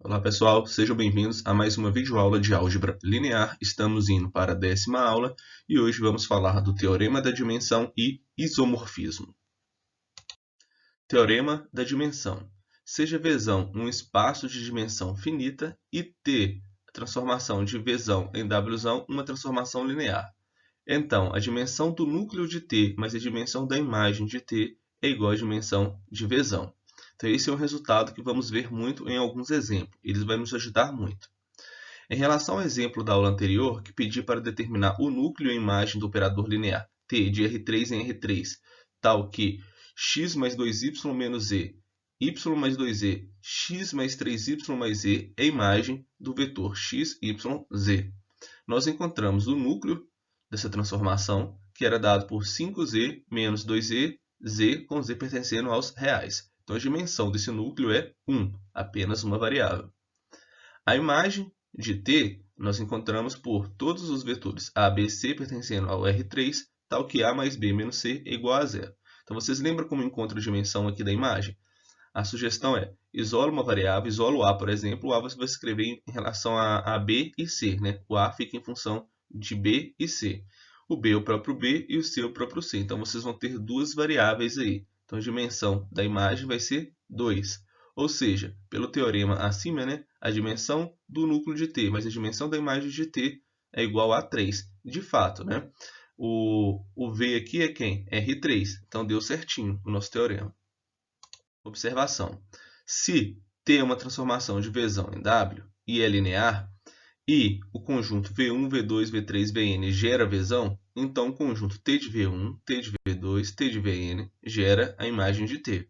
Olá pessoal, sejam bem-vindos a mais uma videoaula de álgebra linear. Estamos indo para a 10ª aula e hoje vamos falar do teorema da dimensão e isomorfismo. Teorema da dimensão. Seja Vzão um espaço de dimensão finita e T, a transformação de Vzão em Wzão, uma transformação linear. Então, a dimensão do núcleo de T mais a dimensão da imagem de T é igual à dimensão de Vzão. Então, esse é um resultado que vamos ver muito em alguns exemplos. Eles vão nos ajudar muito. Em relação ao exemplo da aula anterior, que pedi para determinar o núcleo e imagem do operador linear T de R3 em R3, tal que x mais 2y menos e, y mais 2e, x mais 3y mais e é a imagem do vetor x, y, z. Nós encontramos o núcleo dessa transformação, que era dado por 5z menos 2e, z com z pertencendo aos reais. Então, a dimensão desse núcleo é 1, apenas uma variável. A imagem de T nós encontramos por todos os vetores A, B, C pertencendo ao R3, tal que A mais B menos C é igual a zero. Então, vocês lembram como encontro a dimensão aqui da imagem? A sugestão é, isola uma variável, isola o A, por exemplo, o A você vai escrever em relação a B e C, né? O A fica em função de B e C. O B é o próprio B e o C é o próprio C. Então, vocês vão ter duas variáveis aí. Então, a dimensão da imagem vai ser 2. Ou seja, pelo teorema acima, né, a dimensão do núcleo de T mais a dimensão da imagem de T é igual a 3. De fato, né? O V aqui é quem? R3. Então, deu certinho o nosso teorema. Observação. Se T é uma transformação de Vzão em W e é linear, e o conjunto V1, V2, V3, Vn gera Vzão, então o conjunto T de V1, T de V2, T de Vn gera a imagem de T.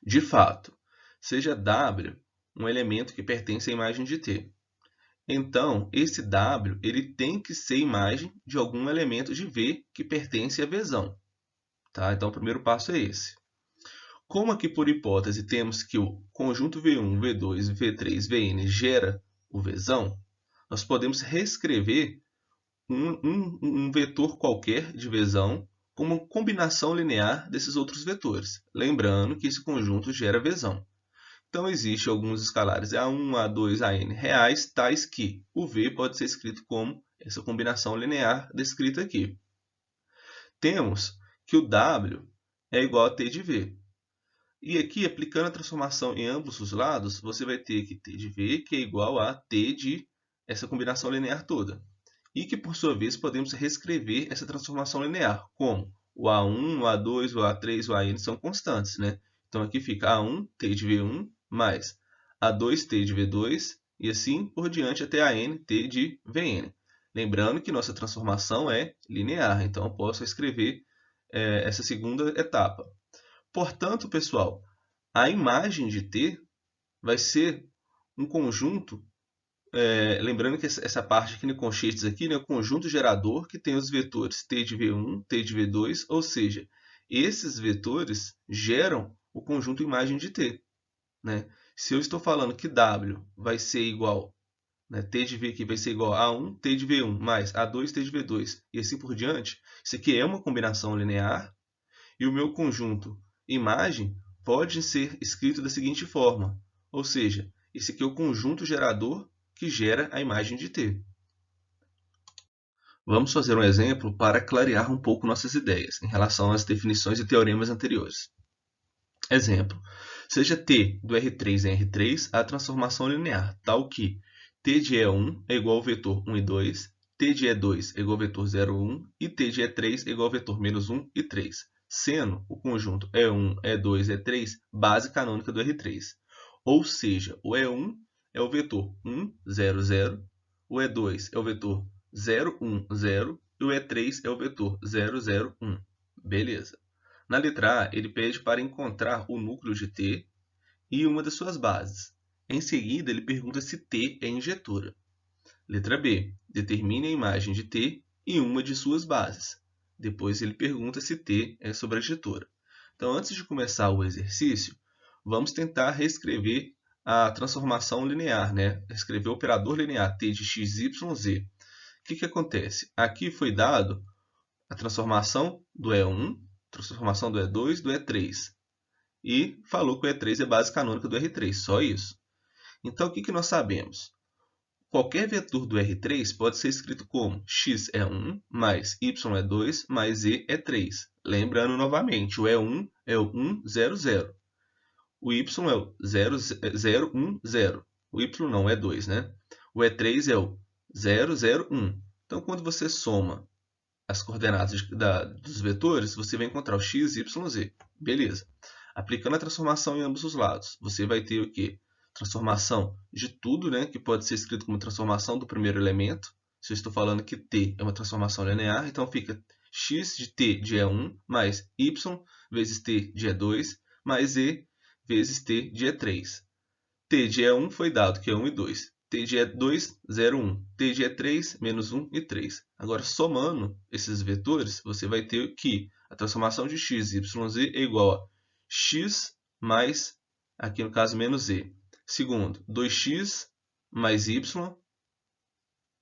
De fato, seja W um elemento que pertence à imagem de T. Então, esse W ele tem que ser imagem de algum elemento de V que pertence a Vzão. Tá? Então, o primeiro passo é esse. Como aqui por hipótese temos que o conjunto V1, V2, V3, Vn gera o Vzão, nós podemos reescrever um vetor qualquer de Vzão como uma combinação linear desses outros vetores, lembrando que esse conjunto gera Vzão. Então, existem alguns escalares A1, A2, An reais, tais que o V pode ser escrito como essa combinação linear descrita aqui. Temos que o W é igual a T de V. E aqui, aplicando a transformação em ambos os lados, você vai ter que T de V, que é igual a T de essa combinação linear toda. E que, por sua vez, podemos reescrever essa transformação linear, como o A1, o A2, o A3, o An são constantes, né? Então, aqui fica A1, T de V1, mais A2, T de V2, e assim por diante até An, T de Vn. Lembrando que nossa transformação é linear, então eu posso escrever essa segunda etapa. Portanto, pessoal, a imagem de T vai ser um conjunto, lembrando que essa parte aqui no conchetes aqui, né, é o conjunto gerador que tem os vetores T de V1, T de V2, ou seja, esses vetores geram o conjunto imagem de T. Né? Se eu estou falando que W vai ser igual, né, T de V aqui vai ser igual a 1, T de V1 mais A2, T de V2 e assim por diante, isso aqui é uma combinação linear e o meu conjunto imagem pode ser escrito da seguinte forma, ou seja, esse aqui é o conjunto gerador que gera a imagem de T. Vamos fazer um exemplo para clarear um pouco nossas ideias em relação às definições e teoremas anteriores. Exemplo, seja T do R3 em R3 a transformação linear, tal que T de E1 é igual ao vetor 1 e 2, T de E2 é igual ao vetor 0, 1 e T de E3 é igual ao vetor menos 1 e 3, sendo o conjunto E1, E2 e E3 base canônica do R3. Ou seja, o E1 é o vetor 1, 0, 0, o E2 é o vetor 0, 1, 0 e o E3 é o vetor 0, 0, 1. Beleza. Na letra A, ele pede para encontrar o núcleo de T e uma das suas bases. Em seguida, ele pergunta se T é injetora. Letra B, determine a imagem de T e uma de suas bases. Depois ele pergunta se T é sobrejetora. Então, antes de começar o exercício, vamos tentar reescrever a transformação linear, né? Escrever o operador linear T de x, y, z. O que acontece? Aqui foi dado a transformação do E1, transformação do E2, do E3. E falou que o E3 é base canônica do R3, só isso. Então, o que nós sabemos? Qualquer vetor do R3 pode ser escrito como x é 1, mais y é 2, mais z é 3. Lembrando novamente, o E1 é o 1, 0, 0. O y é o 0, 0, 1, 0. O y não é 2, né? O E3 é o 0, 0, 1. Então, quando você soma as coordenadas dos vetores, você vai encontrar o x, y, z. Beleza. Aplicando a transformação em ambos os lados, você vai ter o quê? Transformação de tudo, né? Que pode ser escrito como transformação do primeiro elemento. Se eu estou falando que t é uma transformação linear, então fica x de t de E1 mais y vezes t de E2 mais z vezes t de E3. T de E1 foi dado, que é 1 e 2. T de E2, 0, 1. T de E3, menos 1 e 3. Agora, somando esses vetores, você vai ter que a transformação de x, y, z é igual a x mais, aqui no caso, menos z. Segundo, 2x mais y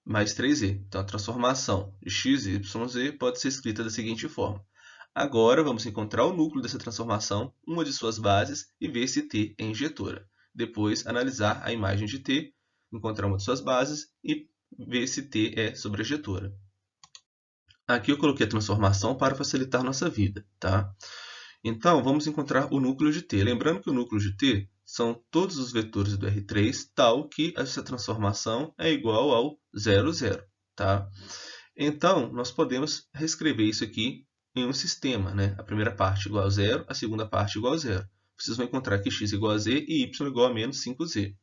mais 3z. Então, a transformação de x, y, z pode ser escrita da seguinte forma. Agora, vamos encontrar o núcleo dessa transformação, uma de suas bases, e ver se t é injetora. Depois, analisar a imagem de t, encontrar uma de suas bases e ver se t é sobrejetora. Aqui eu coloquei a transformação para facilitar nossa vida, tá? Então, vamos encontrar o núcleo de t. Lembrando que o núcleo de t são todos os vetores do R3, tal que essa transformação é igual ao 0, 0, tá? Então, nós podemos reescrever isso aqui em um sistema, né? A primeira parte igual a 0, a segunda parte igual a 0. Vocês vão encontrar que x igual a z e y igual a menos 5z.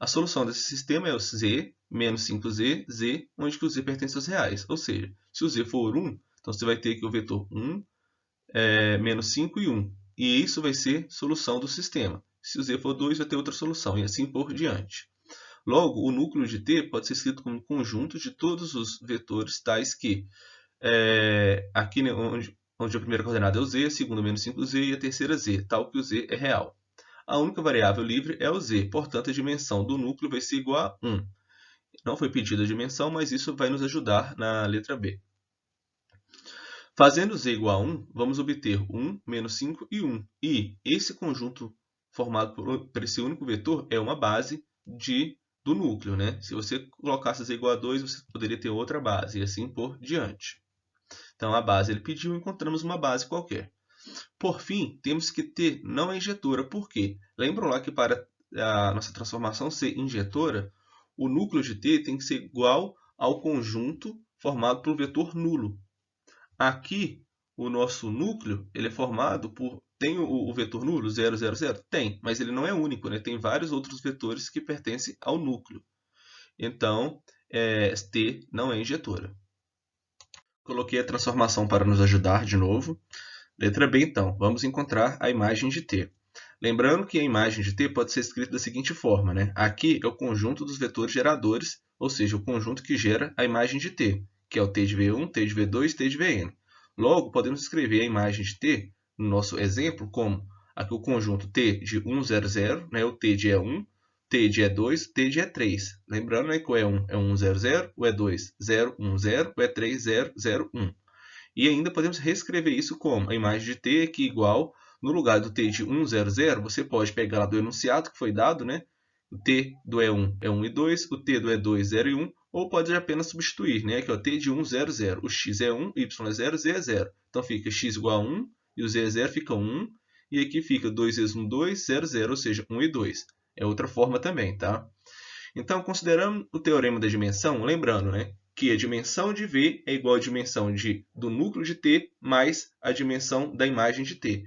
A solução desse sistema é o z menos 5z, z, onde que o z pertence aos reais. Ou seja, se o z for 1, então você vai ter que o vetor 1, menos 5 e 1. E isso vai ser solução do sistema. Se o z for 2, vai ter outra solução, e assim por diante. Logo, o núcleo de t pode ser escrito como conjunto de todos os vetores tais que, aqui onde a primeira coordenada é o z, a segunda menos 5z e a terceira z, tal que o z é real. A única variável livre é o z, portanto a dimensão do núcleo vai ser igual a 1. Não foi pedida a dimensão, mas isso vai nos ajudar na letra B. Fazendo z igual a 1, vamos obter 1, menos 5 e 1. E esse conjunto formado por esse único vetor é uma base do núcleo, né? Se você colocasse z igual a 2, você poderia ter outra base, e assim por diante. Então, a base ele pediu, encontramos uma base qualquer. Por fim, temos que t não é injetora. Por quê? Lembram lá que para a nossa transformação ser injetora, o núcleo de t tem que ser igual ao conjunto formado por um vetor nulo. Aqui, o nosso núcleo ele é formado por... Tem o vetor nulo, 0, 0, 0? Tem, mas ele não é único, né? Tem vários outros vetores que pertencem ao núcleo. Então, t não é injetora. Coloquei a transformação para nos ajudar de novo. Letra B, então. Vamos encontrar a imagem de t. Lembrando que a imagem de t pode ser escrita da seguinte forma, né? Aqui é o conjunto dos vetores geradores, ou seja, o conjunto que gera a imagem de t, que é o t de V1, t de V2 e t de Vn. Logo, podemos escrever a imagem de t, no nosso exemplo, como aqui o conjunto t de 1, 0, 0, né? O t de E1, t de E2, t de E3. Lembrando, né, que o E1 é 1, 0, 0, o E2, 0, 1, 0, o E3, 0, 0, 1. E ainda podemos reescrever isso como a imagem de t aqui igual, no lugar do t de 1, 0, 0, você pode pegar lá do enunciado que foi dado, né? O t do E1 é 1 e 2, o t do E2 0 e 1, ou pode apenas substituir, né? Que é o t de 1, 0, 0. O x é 1, y é 0, z é 0. Então fica x igual a 1 e o z é 0 fica 1. E aqui fica 2 vezes 1, 2, 0, 0, ou seja, 1 e 2. É outra forma também, tá? Então, considerando o teorema da dimensão, lembrando, né, que a dimensão de V é igual à dimensão do núcleo de T mais a dimensão da imagem de T.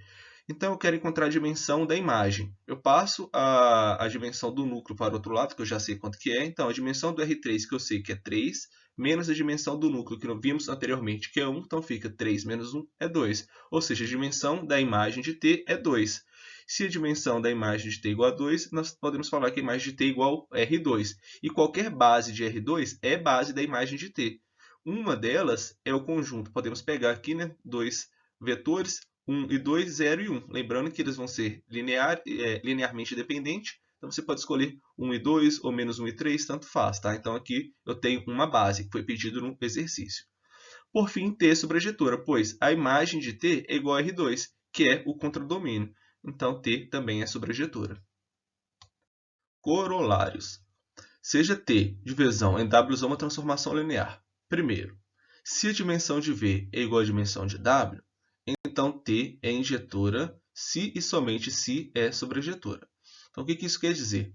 Então, eu quero encontrar a dimensão da imagem. Eu passo a dimensão do núcleo para o outro lado, que eu já sei quanto que é. Então, a dimensão do R3, que eu sei que é 3, menos a dimensão do núcleo, que nós vimos anteriormente, que é 1. Então, fica 3 menos 1 é 2. Ou seja, a dimensão da imagem de T é 2. Se a dimensão da imagem de t igual a 2, nós podemos falar que a imagem de t é igual a R2. E qualquer base de R2 é base da imagem de t. Uma delas é o conjunto. Podemos pegar aqui, né, dois vetores, 1 e 2, 0 e 1. Lembrando que eles vão ser linearmente dependentes. Então, você pode escolher 1 e 2 ou menos 1 e 3, tanto faz. Tá? Então, aqui eu tenho uma base, que foi pedido no exercício. Por fim, t sobrejetora, pois a imagem de t é igual a R2, que é o contradomínio. Então, t também é sobrejetora. corolários. Seja T de vezão em W uma transformação linear. Primeiro, se a dimensão de V é igual à dimensão de W, então T é injetora se e somente se é sobrejetora. Então, o que isso quer dizer?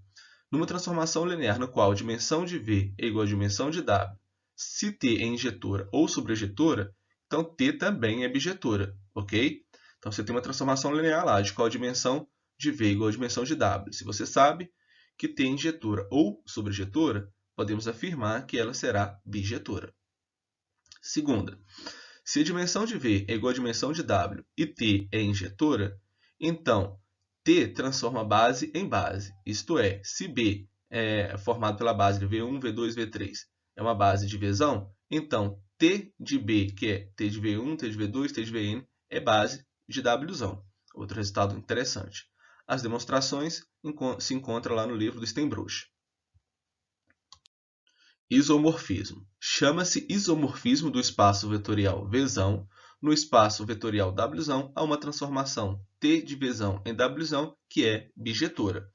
Numa transformação linear no qual a dimensão de V é igual à dimensão de W, se T é injetora ou sobrejetora, então T também é bijetora, ok? Então, você tem uma transformação linear lá, de qual a dimensão de V é igual à dimensão de W. Se você sabe que T é injetora ou sobrejetora, podemos afirmar que ela será bijetora. Segunda, se a dimensão de V é igual à dimensão de W e T é injetora, então T transforma base em base. Isto é, se B é formado pela base de V1, V2, V3, é uma base de Vzão, então T de B, que é T de V1, T de V2, T de Vn, é base de Wzão. Outro resultado interessante. As demonstrações se encontram lá no livro do Steenbroech. Isomorfismo. Chama-se isomorfismo do espaço vetorial Vzão no espaço vetorial Wzão a uma transformação T de Vzão em Wzão que é bijetora.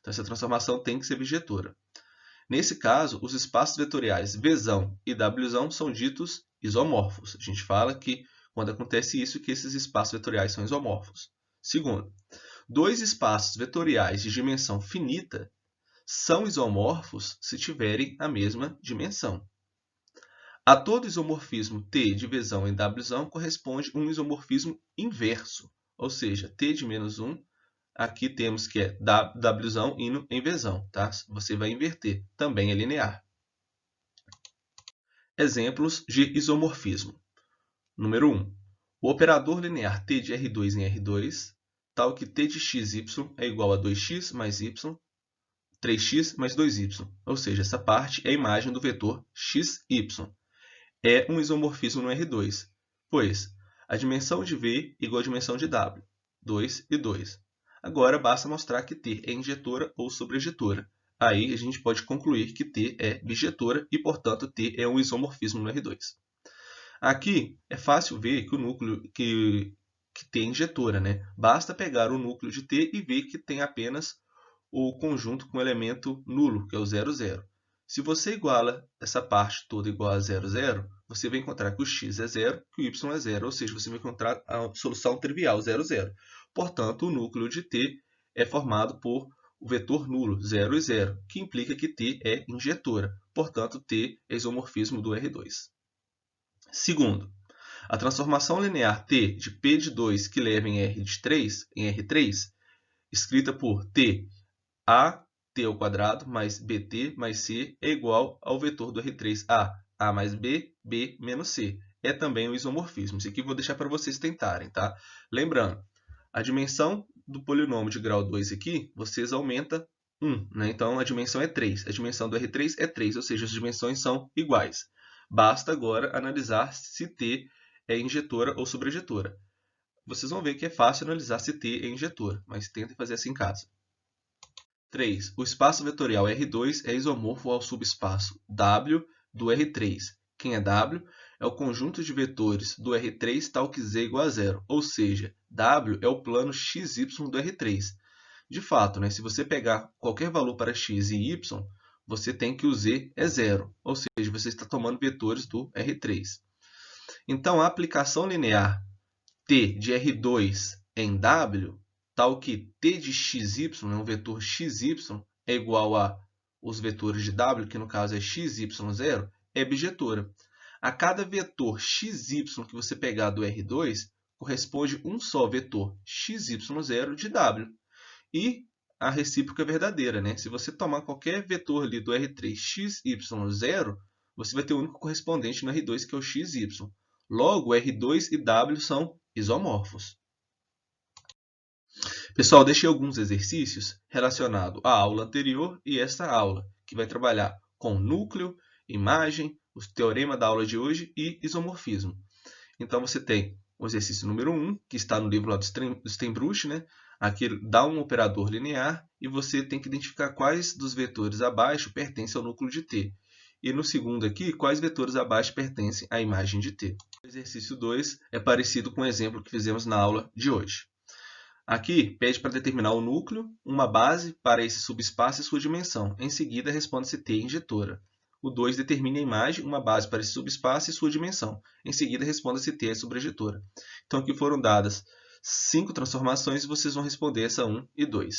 Então, essa transformação tem que ser bijetora. Nesse caso, os espaços vetoriais Vzão e Wzão são ditos isomorfos. A gente fala que, quando acontece isso, que esses espaços vetoriais são isomorfos. Segundo, dois espaços vetoriais de dimensão finita são isomorfos se tiverem a mesma dimensão. A todo isomorfismo T de Vzão em Wzão corresponde um isomorfismo inverso, ou seja, T de menos 1, aqui temos que é Wzão indo em Vzão, tá? Você vai inverter, também é linear. Exemplos de isomorfismo. Número 1. O operador linear T de R2 em R2, tal que T de xy é igual a 2x mais y, 3x mais 2y, ou seja, essa parte é a imagem do vetor xy. É um isomorfismo no R2, pois a dimensão de V é igual à dimensão de W, 2 e 2. Agora basta mostrar que T é injetora ou sobrejetora. Aí a gente pode concluir que T é bijetora e, portanto, T é um isomorfismo no R2. Aqui é fácil ver que o núcleo que T é injetora, né? Basta pegar o núcleo de T e ver que tem apenas o conjunto com o elemento nulo, que é o 0, 0. Se você iguala essa parte toda igual a 0, 0, você vai encontrar que o x é 0, que o y é 0, ou seja, você vai encontrar a solução trivial 0, 0. Portanto, o núcleo de T é formado por o vetor nulo 0 e 0, que implica que T é injetora. Portanto, T é isomorfismo do R2. Segundo, a transformação linear T de P de 2 que leva em R3, escrita por T a t ao quadrado mais bt mais c é igual ao vetor do R3 a mais b, b menos c. É também o isomorfismo. Isso aqui eu vou deixar para vocês tentarem, tá? Lembrando, a dimensão do polinômio de grau 2 aqui, vocês aumentam 1, né? Então, a dimensão é 3. A dimensão do R3 é 3, ou seja, as dimensões são iguais. Basta agora analisar se T é injetora ou sobrejetora. Vocês vão ver que é fácil analisar se T é injetora, mas tentem fazer assim em casa. 3. O espaço vetorial R2 é isomorfo ao subespaço W do R3. Quem é W? É o conjunto de vetores do R3 tal que z igual a 0, ou seja, W é o plano xy do R3. De fato, né, se você pegar qualquer valor para x e y, você tem que o z é 0, ou seja, você está tomando vetores do R3. Então, a aplicação linear T de R2 em W, tal que T de xy, um vetor xy, é igual a os vetores de W, que no caso é xy0, é bijetora. A cada vetor xy que você pegar do R2, corresponde um só vetor xy0 de W. E a recíproca é verdadeira, né? Se você tomar qualquer vetor ali do R3 xy0, você vai ter o único correspondente no R2, que é o xy. Logo, R2 e W são isomorfos. Pessoal, deixei alguns exercícios relacionados à aula anterior e esta aula, que vai trabalhar com núcleo, imagem, o teorema da aula de hoje e isomorfismo. Então, você tem o exercício número 1, que está no livro lá do Steenbroech, né? Aqui dá um operador linear e você tem que identificar quais dos vetores abaixo pertencem ao núcleo de T. E no segundo aqui, quais vetores abaixo pertencem à imagem de T. O exercício 2 é parecido com o exemplo que fizemos na aula de hoje. Aqui, pede para determinar o núcleo, uma base para esse subespaço e sua dimensão. Em seguida, responde se T é injetora. O 2 determina a imagem, uma base para esse subespaço e sua dimensão. Em seguida, responda se T é sobrejetora. Então, aqui foram dadas 5 transformações e vocês vão responder essa 1 e 2.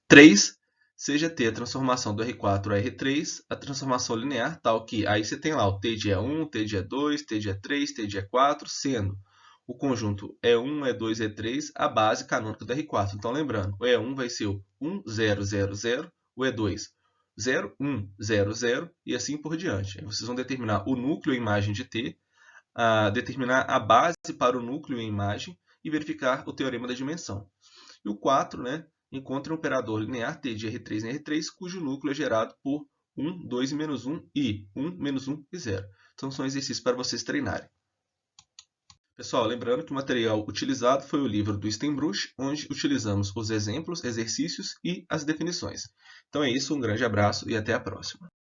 3. Seja T a transformação do R4 a R3, a transformação linear tal que aí você tem lá o T de E1, T de E2, T de E3, T de E4, sendo o conjunto E1, E2, E3 a base canônica do R4. Então, lembrando, o E1 vai ser o 1, 0, 0, 0, o E2, 0, 1, 0, 0 e assim por diante. Aí vocês vão determinar o núcleo em imagem de T, determinar a base para o núcleo em imagem e verificar o teorema da dimensão. E o 4, né, encontra um operador linear T de R3 em R3, cujo núcleo é gerado por 1, 2 e menos 1 e 1, menos 1 e 0. Então, são exercícios para vocês treinarem. Pessoal, lembrando que o material utilizado foi o livro do Steinbruch, onde utilizamos os exemplos, exercícios e as definições. Então é isso, um grande abraço e até a próxima.